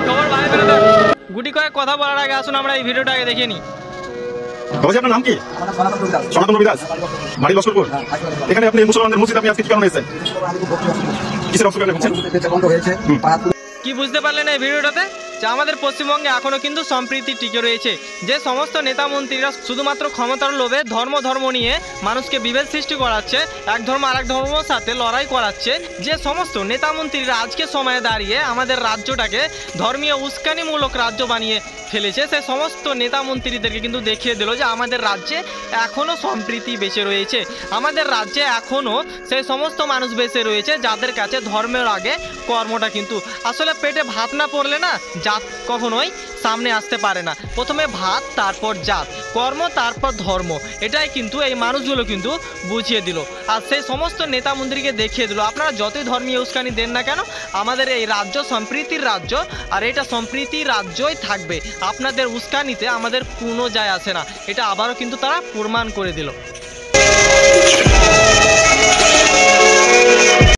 খবর ভাই বেরোতে গুটি কয়েক কথা বলার আগে আসুন আমরা এই ভিডিওটা আগে দেখে নিই। বাবাজি, আপনার নাম কি? সনাতন রবিদাস, বাড়ি লস্করপুর। এখানে আপনি মুসলমানদের মসজিদ আপনি আজকে কি কারণে এসেছেন? কিসের অসুবিধা হচ্ছে? কি বুঝতে পারলেন এই ভিডিওটাতে? যে আমাদের পশ্চিমবঙ্গে এখনো কিন্তু সম্প্রীতি টিকে রয়েছে। যে সমস্ত নেতা মন্ত্রীরা শুধুমাত্র ক্ষমতার লোভে ধর্ম নিয়ে মানুষকে বিভেদ সৃষ্টি করাচ্ছে, এক ধর্ম আরেক ধর্মের সাথে লড়াই করাচ্ছে, যে সমস্ত নেতা মন্ত্রীরা আজকে সময়ে দাঁড়িয়ে আমাদের রাজ্যটাকে ধর্মীয় উস্কানিমূলক রাজ্য বানিয়ে ফেলেছে, সে সমস্ত নেতা মন্ত্রীদেরকে কিন্তু দেখিয়ে দিল যে আমাদের রাজ্যে এখনও সম্প্রীতি বেঁচে রয়েছে। আমাদের রাজ্যে এখনও সেই সমস্ত মানুষ বেঁচে রয়েছে যাদের কাছে ধর্মের আগে কর্মটা কিন্তু আসলে পেটে ভাত না পড়লে না জাত কখনোই সামনে আসতে পারে না। প্রথমে ভাত, তারপর জাত, কর্ম, তারপর ধর্ম। এটাই কিন্তু এই মানুষগুলো কিন্তু বুঝিয়ে দিল, আর সেই সমস্ত নেতা মন্ত্রীকে দেখিয়ে দিল আপনারা যতই ধর্মীয় উস্কানি দেন না কেন, আমাদের এই রাজ্য সম্প্রীতির রাজ্য, আর এটা সম্প্রীতির রাজ্যই থাকবে। আপনাদের উস্কানিতে আমাদের কোনো যায় আসে না। এটা আবারও কিন্তু তারা প্রমাণ করে দিল।